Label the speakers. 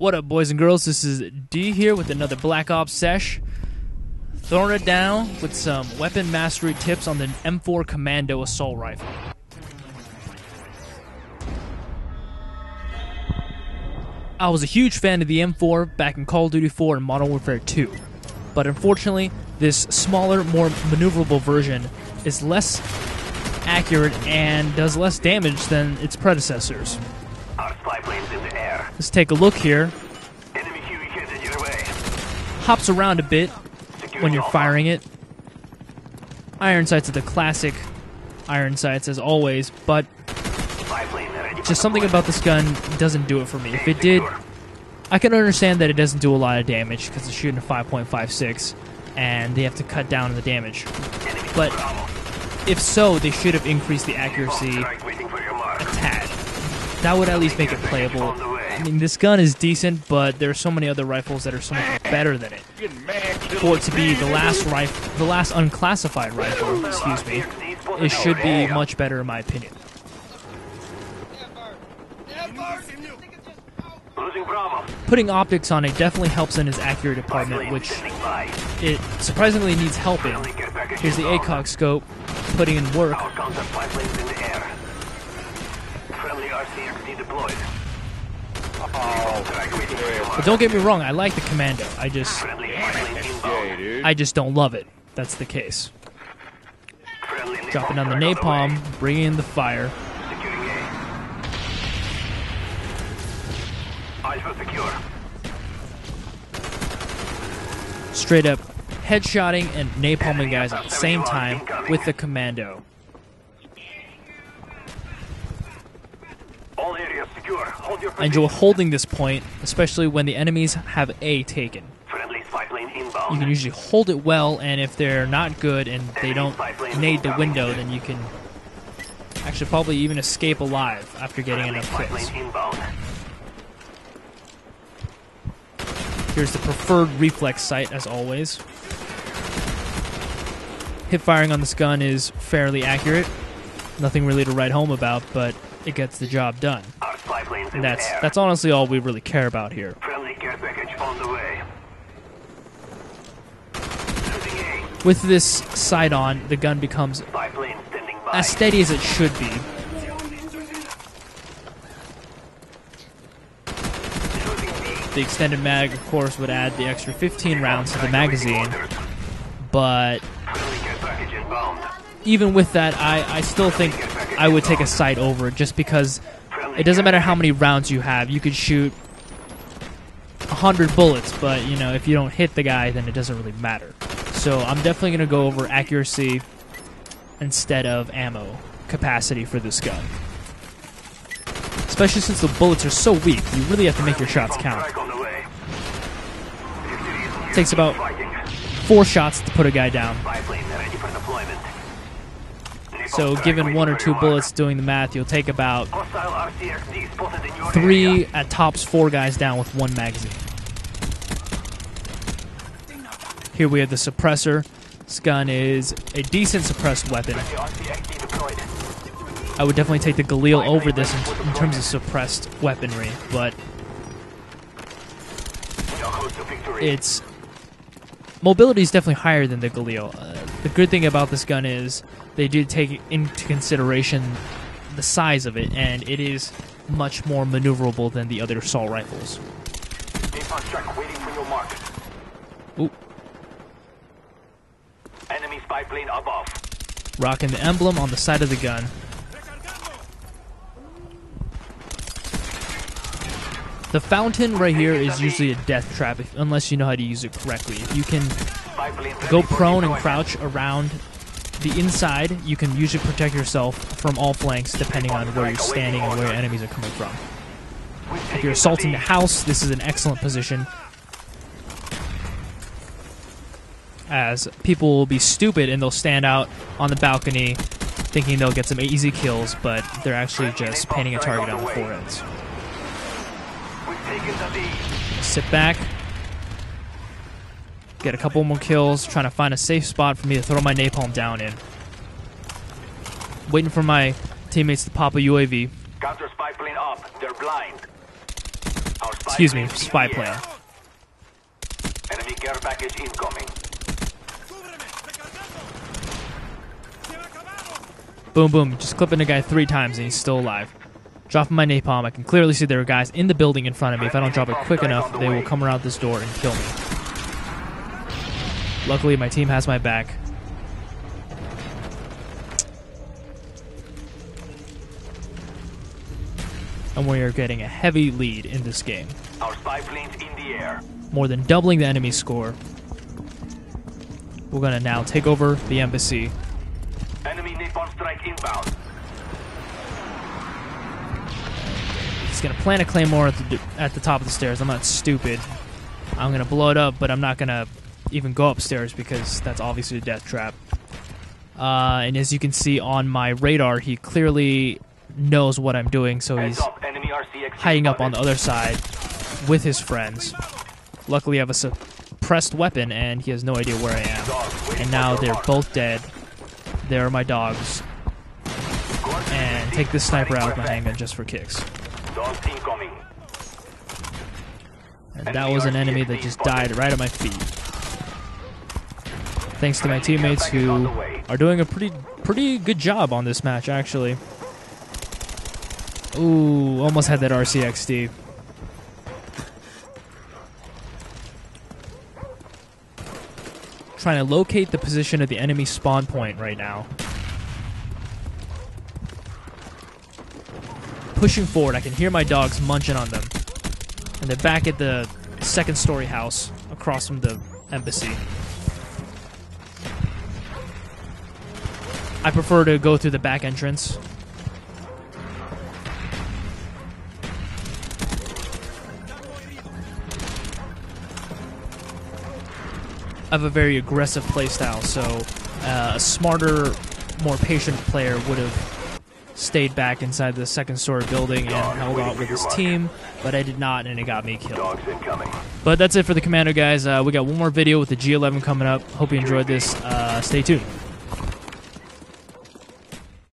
Speaker 1: What up, boys and girls? This is D here with another Black Ops sesh. Throwing it down with some weapon mastery tips on the M4 Commando assault rifle. I was a huge fan of the M4 back in Call of Duty 4 and Modern Warfare 2, but unfortunately, this smaller, more maneuverable version is less accurate and does less damage than its predecessors.
Speaker 2: Our spy planes in the air.
Speaker 1: Let's take a look here.
Speaker 2: Enemy Huey headed your way.
Speaker 1: Hops around a bit when you're firing it. Iron sights are the classic iron sights as always, but just something about this gun doesn't do it for me. If it did, I can understand that it doesn't do a lot of damage because it's shooting a 5.56 and they have to cut down on the damage. But if so, they should have increased the accuracy a tad. That would at least make it playable. I mean, this gun is decent, but there are so many other rifles that are so much better than it. For it to be the last unclassified rifle, excuse me, it should be much better in my opinion. Putting optics on it definitely helps in its accurate department, which it surprisingly needs help in. Here's the ACOG scope, putting in work. But don't get me wrong, I like the Commando. I just don't love it. That's the case. Dropping down the napalm, bringing in the fire. Straight up headshotting and napalming guys at the same time with the Commando. I enjoy holding this point, especially when the enemies have A taken. You can usually hold it well, and if they're not good and they don't nade the window, then you can actually probably even escape alive after getting enough kills. Here's the preferred reflex sight, as always. Hip firing on this gun is fairly accurate. Nothing really to write home about, but it gets the job done. And that's honestly all we really care about here. With this sight on, the gun becomes as steady as it should be. The extended mag, of course, would add the extra 15 rounds to the magazine, but even with that, I still think I would take a sight over it, just because it doesn't matter how many rounds you have. You could shoot 100 bullets, but you know, if you don't hit the guy, then it doesn't really matter. So I'm definitely going to go over accuracy instead of ammo capacity for this gun. Especially since the bullets are so weak, you really have to make your shots count. It takes about 4 shots to put a guy down. So given 1 or 2 bullets doing the math, you'll take about 3, at tops 4 guys down with 1 magazine. Here we have the suppressor. This gun is a decent suppressed weapon. I would definitely take the Galil over this in terms of suppressed weaponry, but its mobility is definitely higher than the Galil. The good thing about this gun is they did take into consideration the size of it, and it is much more maneuverable than the other assault rifles. Ooh.
Speaker 2: Enemy spy plane above.
Speaker 1: Rocking the emblem on the side of the gun. The fountain right here is usually a death trap unless you know how to use it correctly. If you can go prone and crouch around the inside, you can usually protect yourself from all flanks depending on where you're standing and where your enemies are coming from. If you're assaulting the house, this is an excellent position, as people will be stupid and they'll stand out on the balcony thinking they'll get some easy kills, but they're actually just painting a target on the foreheads. Sit back, get a couple more kills, trying to find a safe spot for me to throw my napalm down in. Waiting for my teammates to pop a UAV.
Speaker 2: Counter spy plane up. They're blind.
Speaker 1: Excuse me, spy plane.
Speaker 2: Enemy care package incoming.
Speaker 1: Boom, boom. Just clipping the guy 3 times and he's still alive. Dropping my napalm. I can clearly see there are guys in the building in front of me. If I don't drop it quick enough, they will come around this door and kill me. Luckily, my team has my back. And we are getting a heavy lead in this game.
Speaker 2: Our spy planes in the air.
Speaker 1: More than doubling the enemy score. We're going to now take over the embassy.
Speaker 2: Enemy napalm strike inbound.
Speaker 1: He's going to plant a claymore at the top of the stairs. I'm not stupid. I'm going to blow it up, but I'm not going to even go upstairs because that's obviously a death trap. And as you can see on my radar, he clearly knows what I'm doing, so he's hiding up on the other side with his friends. Luckily, I have a suppressed weapon, and he has no idea where I am. And now they're both dead. There are my dogs. And take this sniper out with my handgun just for kicks. And that was an enemy that just died right at my feet. Thanks to my teammates who are doing a pretty good job on this match, actually. Ooh, almost had that RCXD. Trying to locate the position of the enemy spawn point right now. Pushing forward, I can hear my dogs munching on them. And they're back at the 2nd story house across from the embassy. I prefer to go through the back entrance. I have a very aggressive playstyle, so a smarter, more patient player would have stayed back inside the 2nd story building and held on with his team, but I did not, and it got me killed. But that's it for the Commando, guys. We got one more video with the G11 coming up. Hope you enjoyed this. Stay tuned.